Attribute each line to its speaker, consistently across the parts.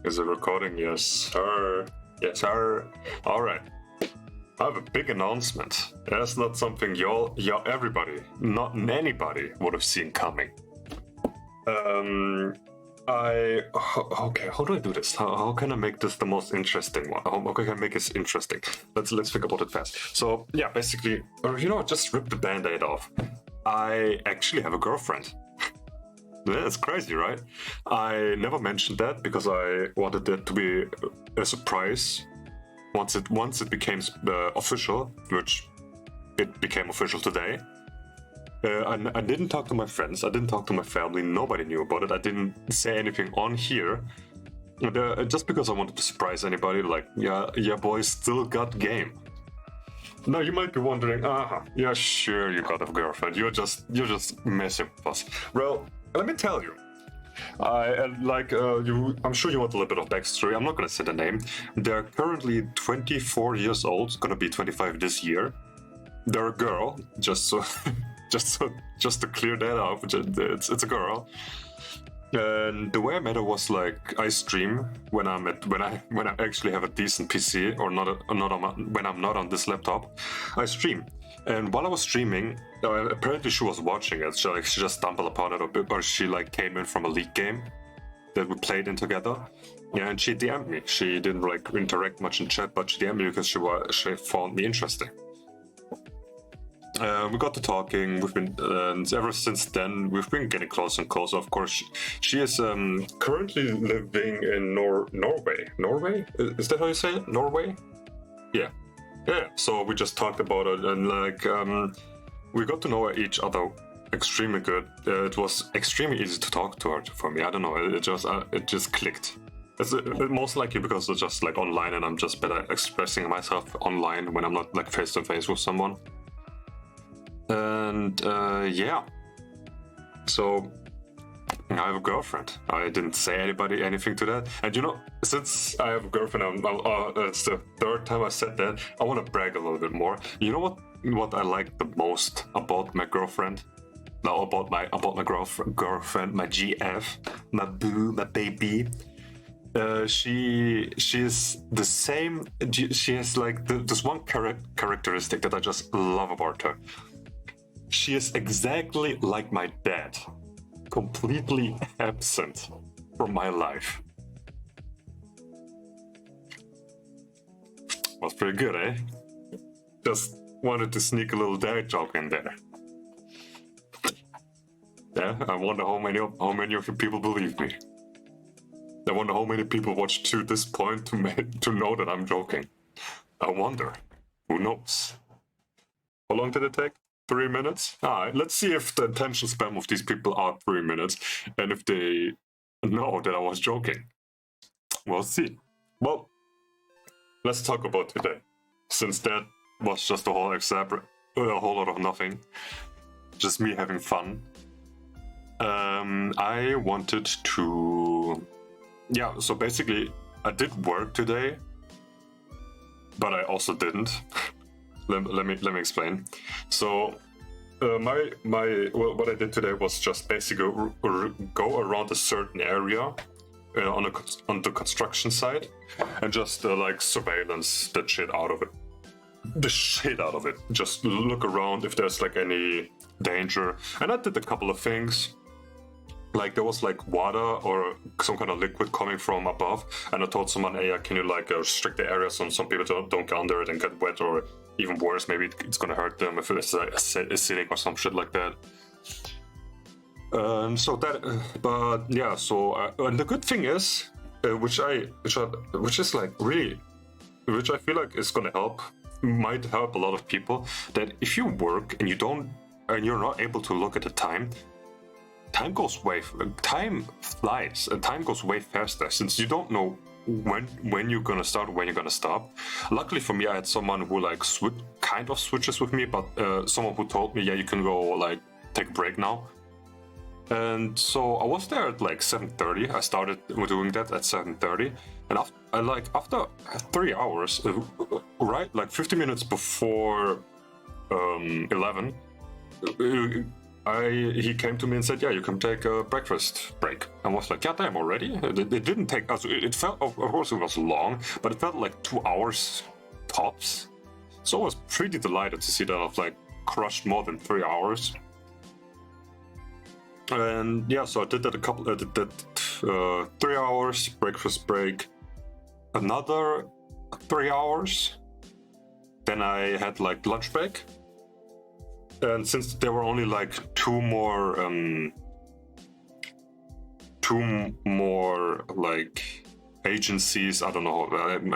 Speaker 1: Is it recording? Yes, sir. Yes, sir. All right. I have a big announcement. That's not something everybody, not anybody, would have seen coming. Okay, how do I do this? How can I make this the most interesting one? How can I make this interesting? Let's think about it fast. So yeah, basically, just rip the band-aid off. I actually have a girlfriend. Yeah, it's crazy, right? I never mentioned that because I wanted that to be a surprise. Once it became official, which it became official today. I didn't talk to my friends. I didn't talk to my family. Nobody knew about it. I didn't say anything on here. Just because I wanted to surprise anybody, like, yeah, boy, still got game. Now you might be wondering, yeah, sure, you got a girlfriend. You're just messing with us. Well, let me tell you. I'm sure you want a little bit of backstory. I'm not gonna say the name. They're currently 24 years old. Gonna be 25 this year. They're a girl. Just to clear that up. It's a girl. And the way I met her was like I stream when I actually have a decent PC or when I'm not on this laptop. I stream, and while I was streaming, apparently she was watching it. She just stumbled upon it a bit, or she came in from a League game that we played in together. Yeah, and she DM'd me. She didn't interact much in chat, but she DM'd me because she found me interesting. We got to talking. And ever since then, we've been getting closer and closer. Of course, she is currently living in Norway. Norway? Is that how you say it? Norway? Yeah. So we just talked about it, and we got to know each other extremely good. It was extremely easy to talk to her for me. I don't know. It just clicked. It's most likely because it's just online, and I'm just better expressing myself online when I'm not face to face with someone. And yeah, so I have a girlfriend. I didn't say anything to that. And since I have a girlfriend, it's the third time I said that. I want to brag a little bit more. You know what I like the most about my girlfriend? No, about my girlfriend, my GF, my boo, my baby. She is the same. She has this one characteristic that I just love about her. She is exactly like my dad, completely absent from my life. Was pretty good, eh? Just wanted to sneak a little dad joke in there. Yeah, I wonder how many of you people believe me. I wonder how many people watched to this point to know that I'm joking. I wonder. Who knows? How long did it take? 3 minutes? Alright, let's see if the attention span of these people are 3 minutes, and if they know that I was joking. We'll see. Well, let's talk about today. Since that was just a whole lot of nothing. Just me having fun. I wanted to... Yeah, so basically, I did work today, but I also didn't. Let me explain. So, what I did today was just basically go around a certain area on the construction site and just surveillance the shit out of it. The shit out of it. Just look around if there's any danger. And I did a couple of things. There was water or some kind of liquid coming from above, and I told someone, hey, can you restrict the area so some people don't get under it and get wet, or even worse, maybe it's gonna hurt them if it's acidic or some shit like that. And the good thing is, which I feel like is gonna might help a lot of people, that if you work and you're not able to look at the time flies, and time goes way faster since you don't know when you're gonna start, when you're gonna stop. Luckily for me, I had someone who switches with me, but someone who told me, yeah, you can go take a break now. And so I was there at 7:30. I started doing that at 7:30, and after 3 hours, right, 50 minutes before 11. he came to me and said, "Yeah, you can take a breakfast break." I was like, "Yeah, damn, already?" It didn't take. Also, it felt, of course, it was long, but it felt like 2 hours tops. So I was pretty delighted to see that I've like crushed more than 3 hours. And yeah, so I did that 3 hours breakfast break, another 3 hours. Then I had like lunch break. And since there were only like two more like agencies, I don't know,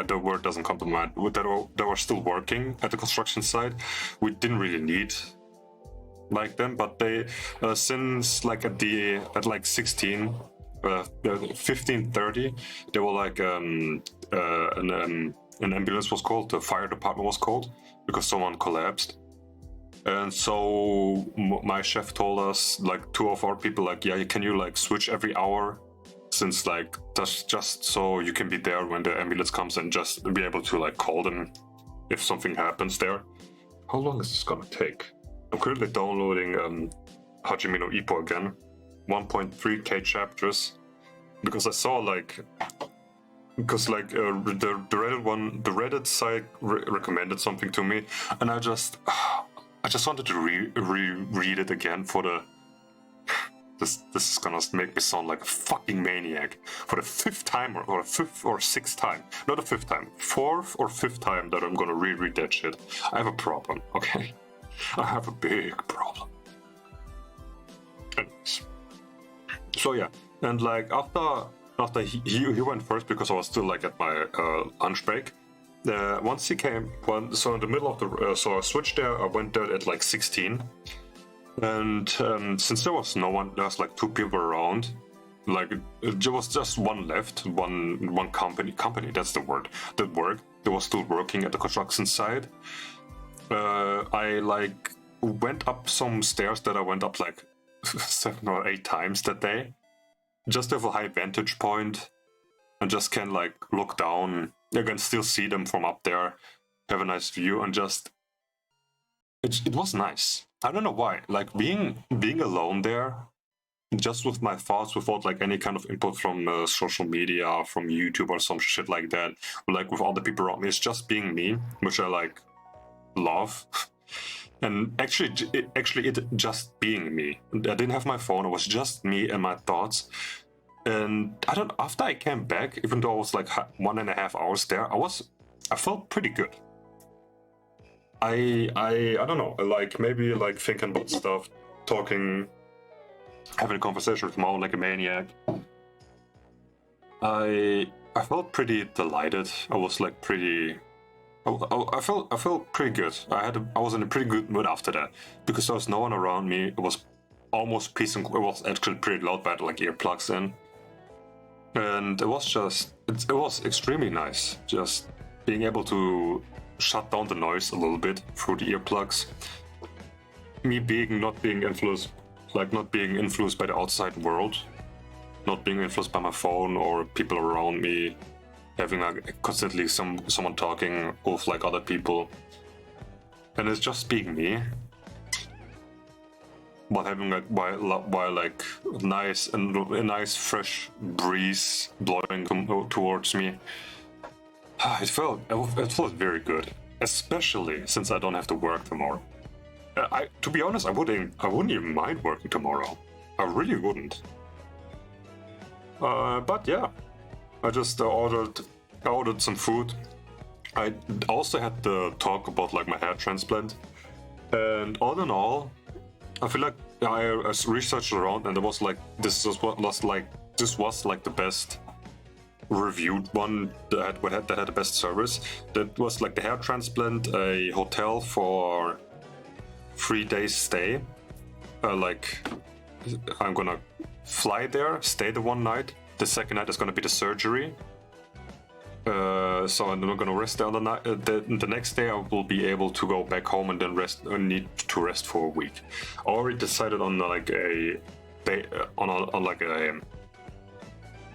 Speaker 1: the word doesn't come to mind, that were still working at the construction site, we didn't really need like them, but they since like at like 15:30, they were like an ambulance was called, the fire department was called, because someone collapsed. And so my chef told us, like, 2 of our people, like, yeah, can you like switch every hour, since like that's just so you can be there when the ambulance comes and just be able to like call them if something happens there. How long is this gonna take? I'm currently downloading Hajime no Ippo again, 1.3k chapters, because I saw like, the Reddit site recommended something to me, and I just wanted to read it again for the. This is gonna make me sound like a fucking maniac for the 5th time or 5th or 6th time, not the 5th time, 4th or 5th time that I'm gonna reread that shit. I have a problem, okay? I have a big problem. Anyways. So yeah, and like after he went first, because I was still like at my lunch break. Once he came, so in the middle of the so I switched there. I went there at like 16, and since there was no one, there was like 2 people around. Like there was just one left, one company. That's the word. That worked. They were still working at the construction site. I like went up some stairs that I went up like 7 or 8 times that day, just to have a high vantage point, and just can like look down. You can still see them from up there, have a nice view, and just it was nice. I don't know why. Like being alone there, just with my thoughts, without like any kind of input from social media, from YouTube or some shit like that, like with all the people around me. It's just being me, which I like love. And actually it just being me. I didn't have my phone. It was just me and my thoughts. And after I came back, even though I was like 1.5 hours there, I felt pretty good. I don't know, like maybe like thinking about stuff, talking, having a conversation with Mo like a maniac. I felt pretty delighted. I was like pretty. I felt pretty good. I was in a pretty good mood after that, because there was no one around me. It was almost peace and it was actually pretty loud, but I had like earplugs in. And it was extremely nice, just being able to shut down the noise a little bit through the earplugs. Me not being influenced by the outside world, not being influenced by my phone or people around me, having like constantly someone talking with like other people, and it's just being me. While having like while like a nice fresh breeze blowing towards me, it felt very good, especially since I don't have to work tomorrow. To be honest, I wouldn't even mind working tomorrow. I really wouldn't. But yeah, I just ordered some food. I also had to talk about like my hair transplant, and all in all, I feel like I researched around, and it was like this was like the best reviewed one that had the best service. That was like the hair transplant, a hotel for 3 days stay. Like I'm gonna fly there, stay the one night. The second night is gonna be the surgery. So I'm gonna rest there on the night. The next day I will be able to go back home and then rest. I need to rest for a week. I already decided on like a day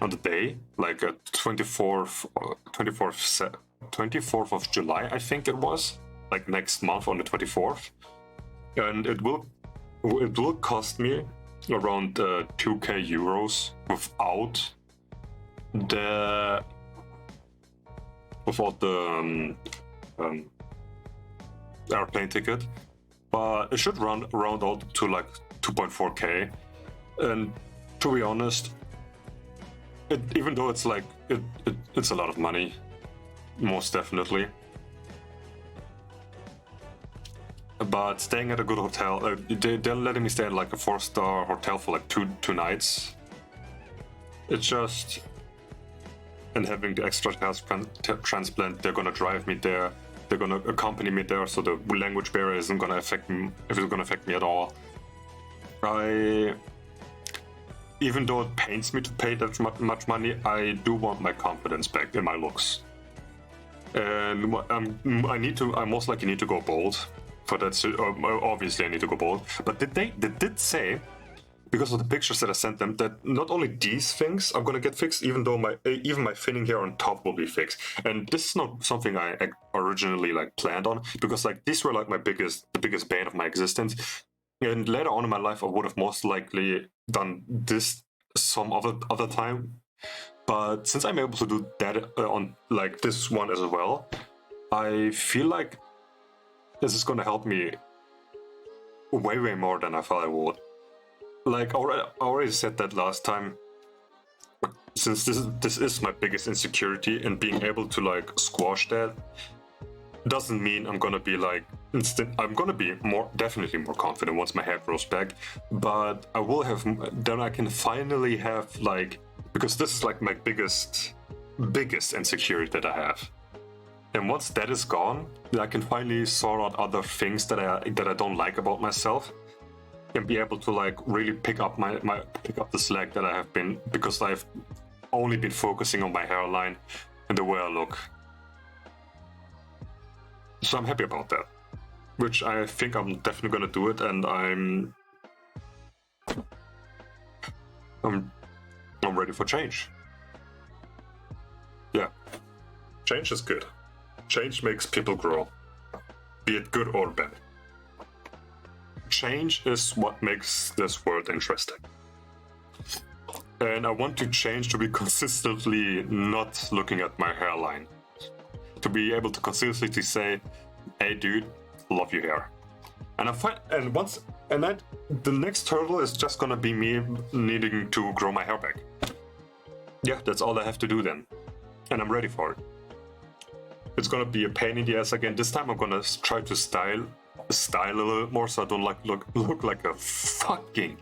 Speaker 1: on the day, like a 24th of July, I think it was, like next month on the 24th, and it will it will cost me around 2k euros without the airplane ticket, but it should round out to like 2.4k. And to be honest, even though it's like it's a lot of money, most definitely. But staying at a good hotel, they're letting me stay at like a 4-star hotel for like two nights. It's just, and having the extra transplant, they're gonna drive me there. They're gonna accompany me there, so the language barrier isn't gonna affect me. If it's gonna affect me at all, even though it pains me to pay that much money, I do want my confidence back in my looks. And I most likely need to go bald. For that, obviously I need to go bald. But they did say, because of the pictures that I sent them, that not only these things are gonna get fixed, even though even my thinning hair on top will be fixed. And this is not something I originally like planned on, because like these were like the biggest bane of my existence. And later on in my life, I would have most likely done this some other time. But since I'm able to do that on like this one as well, I feel like this is gonna help me way more than I thought I would. Like I already said that last time. Since this is my biggest insecurity, and being able to like squash that doesn't mean I'm gonna be like instant. I'm gonna be definitely more confident once my hair grows back. But I will have, then I can finally have like, because this is like my biggest insecurity that I have. And once that is gone, I can finally sort out other things that I don't like about myself, and be able to like really pick up pick up the slack that I have been, because I've only been focusing on my hairline and the way I look. So I'm happy about that, which I think I'm definitely gonna do it, and I'm ready for change. Yeah, change is good. Change makes people grow, be it good or bad. Change is what makes this world interesting. And I want to change to be consistently not looking at my hairline. To be able to consistently say, hey dude, love your hair. And the next hurdle is just gonna be me needing to grow my hair back. Yeah, that's all I have to do then. And I'm ready for it. It's gonna be a pain in the ass again. This time I'm gonna try to style a little more, so I don't look like a fucking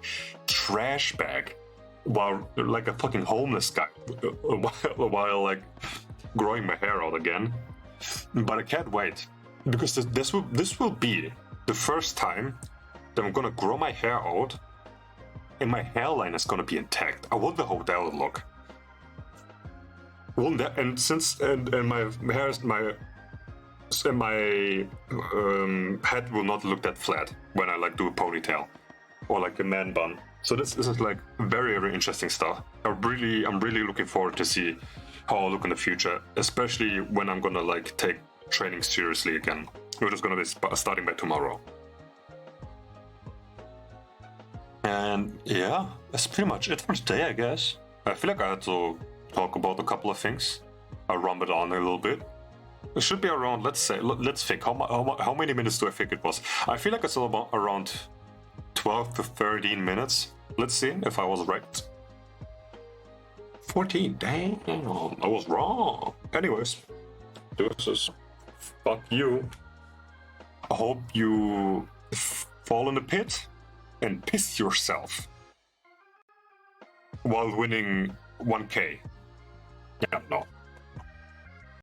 Speaker 1: trash bag, while like a fucking homeless guy, while like growing my hair out again. But I can't wait, because this will be the first time that I'm gonna grow my hair out, and my hairline is gonna be intact. I wonder how that would look. Well, and my hair, my head will not look that flat when I like do a ponytail or like a man bun. So this is like very interesting stuff. I'm really looking forward to see how I'll look in the future, especially when I'm gonna like take training seriously again, which is gonna be starting by tomorrow. And yeah, that's pretty much it for today, I guess. I feel like I had to talk about a couple of things. I rumbled on a little bit. It should be around, let's think, how many minutes do I think it was? I feel like it's about around 12 to 13 minutes. Let's see if I was right. 14, damn, I was wrong. Anyways, this is fuck you. I hope you fall in the pit and piss yourself while winning 1k. Yeah, no.